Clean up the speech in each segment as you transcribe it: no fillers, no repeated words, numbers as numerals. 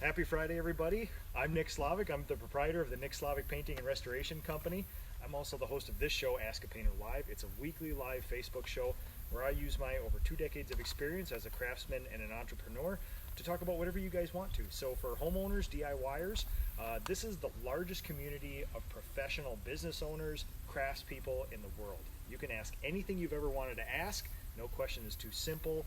Happy Friday, everybody. I'm Nick Slavic. I'm the proprietor of the Nick Slavic Painting and Restoration Company. I'm also the host of this show, Ask a Painter Live. It's a weekly live Facebook show where I use my over 2 decades of experience as a craftsman and an entrepreneur to talk about whatever you guys want to. So for homeowners, DIYers, this is the largest community of professional business owners, craftspeople in the world. You can ask anything you've ever wanted to ask. No question is too simple,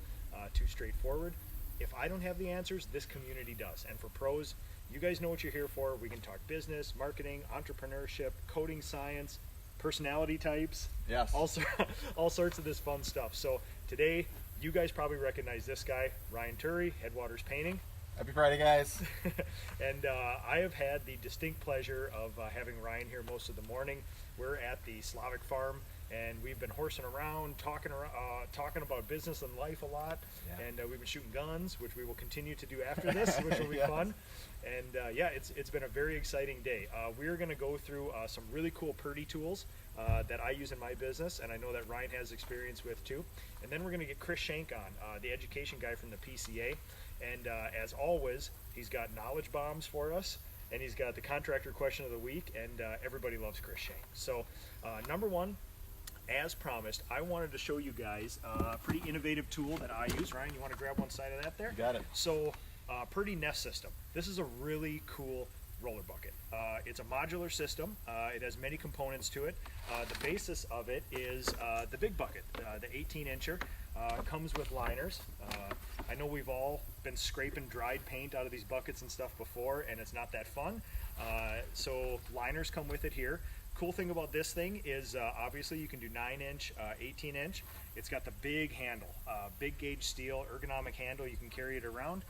too straightforward. If I don't have the answers, this community does. And for pros, you guys know what you're here for. We can talk business, marketing, entrepreneurship, coding science, personality types, yes, all sorts of this fun stuff. So today, you guys probably recognize this guy, Ryan Turry, Headwaters Painting. Happy Friday, guys. And I have had the distinct pleasure of having Ryan here most of the morning. We're at the Slavic farm, and we've been horsing around, talking about business and life a lot. Yeah. And we've been shooting guns, which we will continue to do after this, which will be Yes. fun. And yeah, it's been a very exciting day. We're going to go through some really cool Purdy tools that I use in my business, and I know that Ryan has experience with too. And then we're going to get Chris Shank on, the education guy from the PCA. And as always, he's got knowledge bombs for us, and he's got the contractor question of the week, and everybody loves Chris Shank. So number one, as promised, I wanted to show you guys a pretty innovative tool that I use. Ryan, you want to grab one side of that there? Got it. So Purdy Nest System. This is a really cool roller bucket. It's a modular system. It has many components to it. The basis of it is the big bucket, the 18-incher. Comes with liners. I know we've all been scraping dried paint out of these buckets and stuff before, and it's not that fun. So liners come with it here. Cool thing about this thing is obviously you can do 9-inch, 18-inch. It's got the big handle, big gauge steel, ergonomic handle. You can carry it around.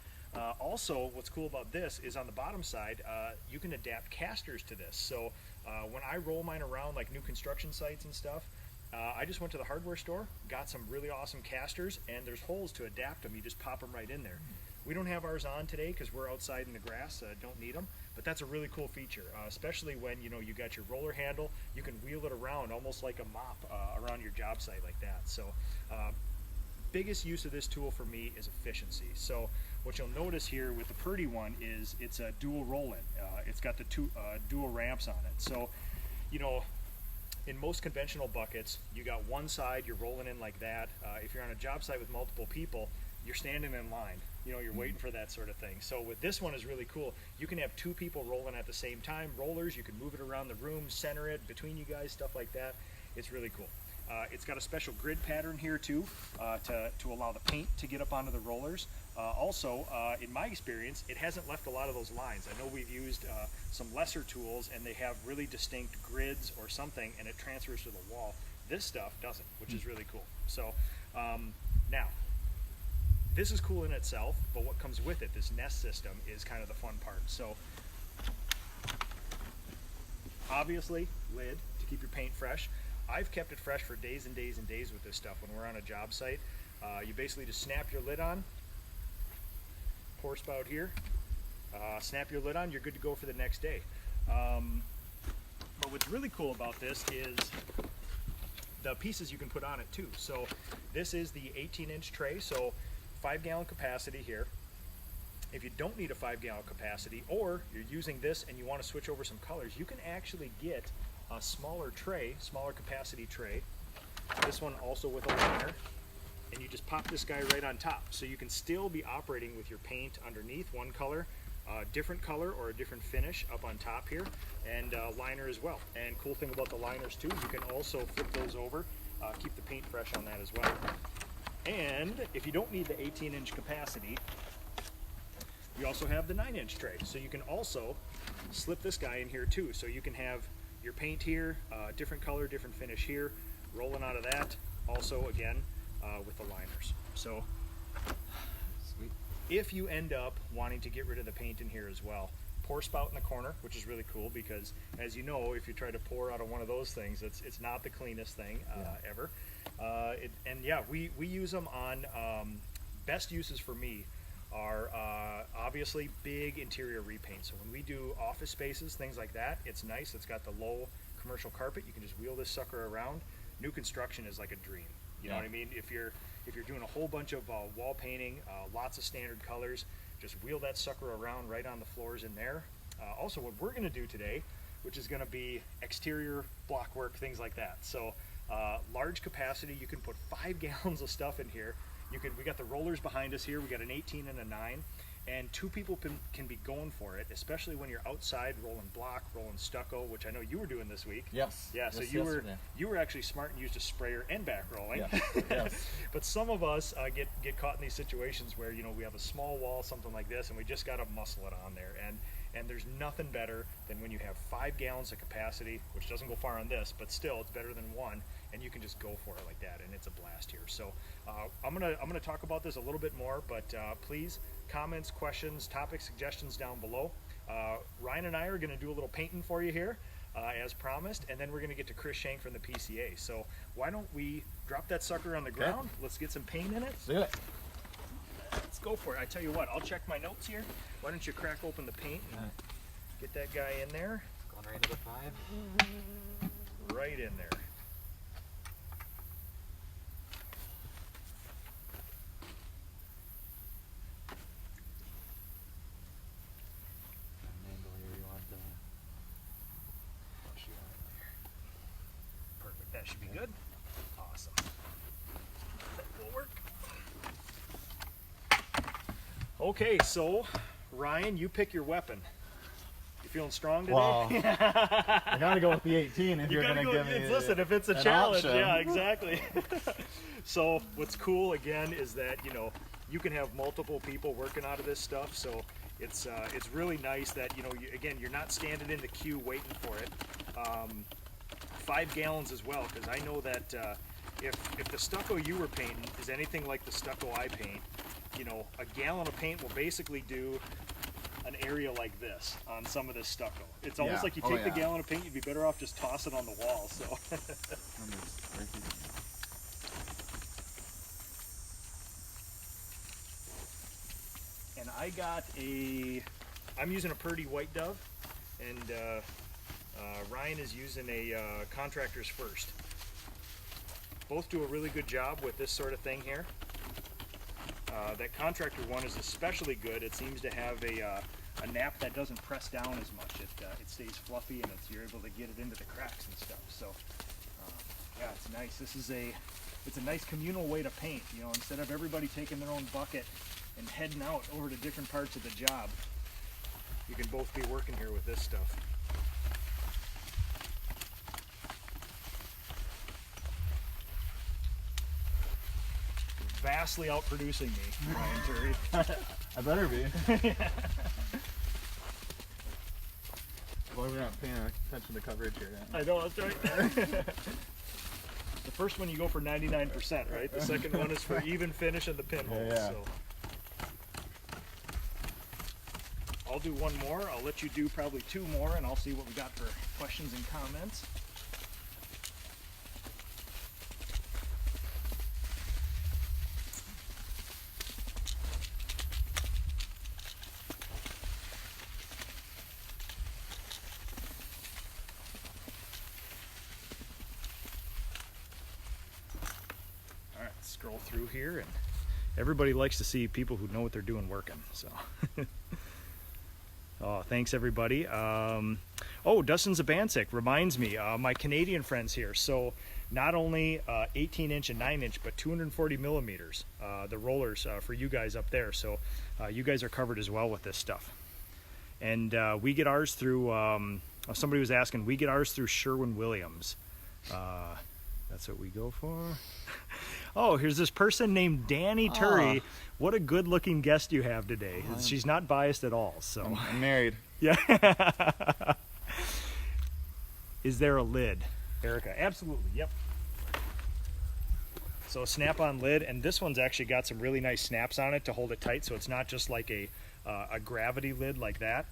Also, what's cool about this is on the bottom side, you can adapt casters to this. So when I roll mine around like new construction sites and stuff, I just went to the hardware store, got some really awesome casters, and there's holes to adapt them. You just pop them right in there. We don't have ours on today because we're outside in the grass, don't need them, but that's a really cool feature, especially when you got your roller handle. You can wheel it around almost like a mop around your job site like that. So biggest use of this tool for me is efficiency. So what you'll notice here with the Purdy one is it's a dual roll-in. It's got the two dual ramps on it. So in most conventional buckets, you got one side, you're rolling in like that. If you're on a job site with multiple people, you're standing in line. You're waiting for that sort of thing. So with this one is really cool. You can have 2 people rolling at the same time. Rollers, you can move it around the room, center it between you guys, stuff like that. It's really cool. It's got a special grid pattern here too, to allow the paint to get up onto the rollers. Also, in my experience, it hasn't left a lot of those lines. I know we've used some lesser tools and they have really distinct grids or something, and it transfers to the wall. This stuff doesn't, which is really cool. So now, this is cool in itself, but what comes with it, this nest system, is kind of the fun part. So obviously, lid to keep your paint fresh. I've kept it fresh for days and days and days with this stuff when we're on a job site. You basically just snap your lid on, pour spout here, snap your lid on, you're good to go for the next day. But what's really cool about this is the pieces you can put on it too. So this is the 18-inch tray, so 5-gallon capacity here. If you don't need a 5-gallon capacity, or you're using this and you want to switch over some colors, you can actually get a smaller tray, smaller capacity tray. This one also with a liner, and you just pop this guy right on top. So you can still be operating with your paint underneath, one color, different color or a different finish up on top here, and liner as well. And cool thing about the liners too, you can also flip those over, keep the paint fresh on that as well. And if you don't need the 18-inch capacity, we also have the 9-inch tray. So you can also slip this guy in here too. So you can have your paint here, different color, different finish here, rolling out of that. Also, again, with the liners. So Sweet. if you end up wanting to get rid of the paint in here as well, pour spout in the corner, which is really cool because, as you know, if you try to pour out of one of those things, it's not the cleanest thing ever. And yeah, we use them on best uses for me are obviously big interior repaint. So when we do office spaces, things like that, it's nice. It's got the low commercial carpet. You can just wheel this sucker around. New construction is like a dream. You know what I mean? If you're doing a whole bunch of wall painting, lots of standard colors, just wheel that sucker around right on the floors in there. Also, what we're going to do today, which is going to be exterior block work, things like that. So large capacity, you can put 5 gallons of stuff in here. We got the rollers behind us here. We got an 18 and a 9, and 2 people can be going for it, especially when you're outside rolling block, rolling stucco, which I know you were doing this week. Yes. Yeah. So Yes, you were actually smart and used a sprayer and back rolling. Yes. Yes. But some of us get caught in these situations where we have a small wall, something like this, and we just got to muscle it on there. And there's nothing better than when you have 5 gallons of capacity, which doesn't go far on this, but still it's better than 1, and you can just go for it like that, and it's a blast here. So I'm gonna talk about this a little bit more, but please, comments, questions, topic suggestions down below. Ryan and I are gonna do a little painting for you here, as promised, and then we're gonna get to Chris Shank from the PCA. So why don't we drop that sucker on the ground? Let's get some paint in it. Let's do it. Let's go for it. I tell you what, I'll check my notes here. Why don't you crack open the paint and get that guy in there? Going right into the 5. Right in there. Angle here, you want Perfect. That should be good. Awesome. That will work. Okay, so Ryan, you pick your weapon. You feeling strong today? Well, I gotta go with the 18 if you're gotta gonna give me. Listen, if it's a an challenge, option. yeah, exactly. So what's cool again is that you can have multiple people working out of this stuff. So it's really nice that you're not standing in the queue waiting for it. 5 gallons as well, because I know that if the stucco you were painting is anything like the stucco I paint, a gallon of paint will basically do an area like this on some of this stucco. It's almost like you take the gallon of paint, you'd be better off just toss it on the wall. So. And I'm using a Purdy White Dove, and Ryan is using a Contractors First. Both do a really good job with this sort of thing here. That contractor one is especially good. It seems to have a nap that doesn't press down as much. It stays fluffy, and you're able to get it into the cracks and stuff. So yeah, it's nice. It's a nice communal way to paint. Instead of everybody taking their own bucket and heading out over to different parts of the job, you can both be working here with this stuff. Vastly outproducing me, Ryan Turry. I better be. Well, we're not paying attention to coverage here. I know, that's right. The first one you go for 99%, right? The second one is for even finish in the pinholes. Yeah. So. I'll do one more. I'll let you do probably 2 more, and I'll see what we got for questions and comments. Scroll through here, and everybody likes to see people who know what they're doing working. So, oh, thanks everybody. Oh, Dustin Zabancic reminds me, my Canadian friends here. So, not only 18-inch and 9-inch, but 240 millimeters. The rollers for you guys up there. So, you guys are covered as well with this stuff. And we get ours through. Somebody was asking, we get ours through Sherwin-Williams. That's what we go for. Oh, here's this person named Danny Turry. What a good-looking guest you have today. She's not biased at all. So I'm married. Yeah. Is there a lid, Erica? Absolutely. Yep. So a snap-on lid, and this one's actually got some really nice snaps on it to hold it tight. So it's not just like a gravity lid like that.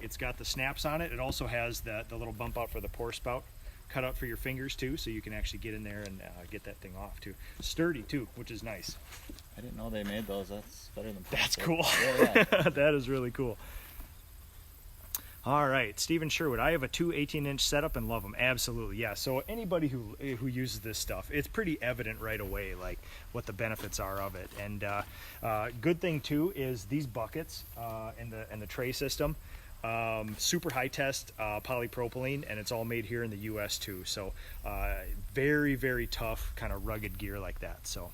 It's got the snaps on it. It also has the little bump out for the pour spout. Cut out for your fingers too, so you can actually get in there and get that thing off too. Sturdy too, which is nice. I didn't know they made those. That's better than That's plastic. cool. Yeah. That is really cool. All right, Stephen Sherwood. I have a 2 18-inch setup and love them. Absolutely, yeah. So anybody who uses this stuff, it's pretty evident right away, like what the benefits are of it. And good thing too is these buckets and the tray system, super high test polypropylene, and it's all made here in the U.S. too. So very, very tough, kind of rugged gear like that. So.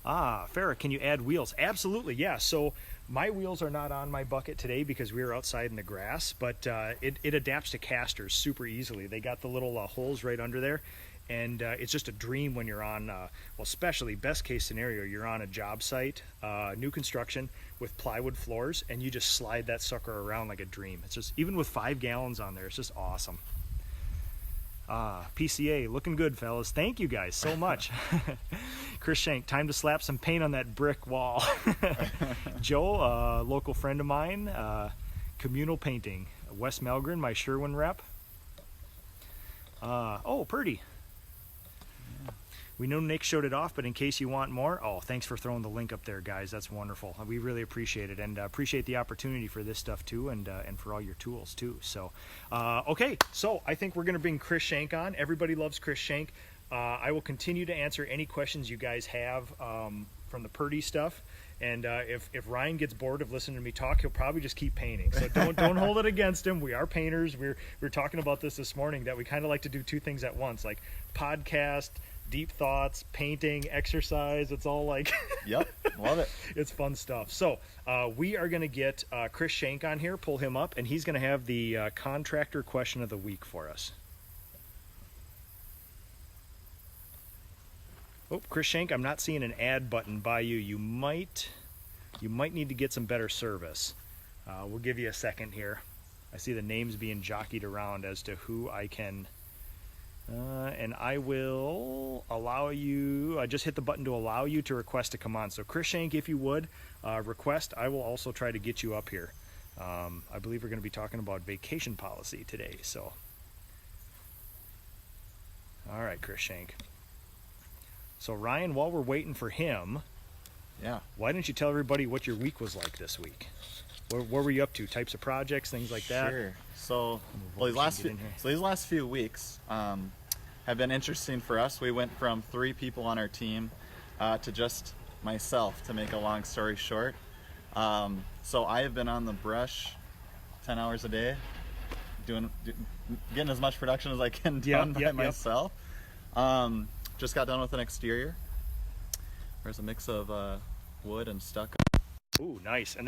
Farrah, can you add wheels? Absolutely, yeah. So my wheels are not on my bucket today because we were outside in the grass, but it adapts to casters super easily. They got the little holes right under there, and it's just a dream when you're on, well, especially best case scenario, you're on a job site, new construction with plywood floors, and you just slide that sucker around like a dream. It's just, even with 5 gallons on there, it's just awesome. PCA, looking good, fellas. Thank you guys so much. Chris Shank, time to slap some paint on that brick wall. Joe, local friend of mine, communal painting. Wes Melgren, my Sherwin rep. Oh, Purdy. We know Nick showed it off, but in case you want more, thanks for throwing the link up there, guys. That's wonderful. We really appreciate it, and appreciate the opportunity for this stuff too, and for all your tools too. So, okay, so I think we're going to bring Chris Shank on. Everybody loves Chris Shank. I will continue to answer any questions you guys have from the Purdy stuff. And if Ryan gets bored of listening to me talk, he'll probably just keep painting. So don't hold it against him. We are painters. We were talking about this morning, that we kind of like to do 2 things at once, like podcast, deep thoughts, painting, exercise. It's all like Yep, love it. It's fun stuff. So we are going to get Chris Shank on here, pull him up, and he's going to have the contractor question of the week for us. Oh, Chris Shank, I'm not seeing an add button by you. You might need to get some better service. We'll give you a second here. I see the names being jockeyed around as to who I can, and I will allow you. I just hit the button to allow you to request to come on. So Chris Shank, if you would request, I will also try to get you up here. I believe we're going to be talking about vacation policy today. So, all right, Chris Shank. So Ryan, while we're waiting for him, Yeah. why don't you tell everybody what your week was like this week? What were you up to? Types of projects, things like that? Sure. So, these last few weeks have been interesting for us. We went from 3 people on our team to just myself, to make a long story short. So I have been on the brush 10 hours a day, getting as much production as I can done by myself. Just got done with an exterior. There's a mix of wood and stucco. Ooh, nice. And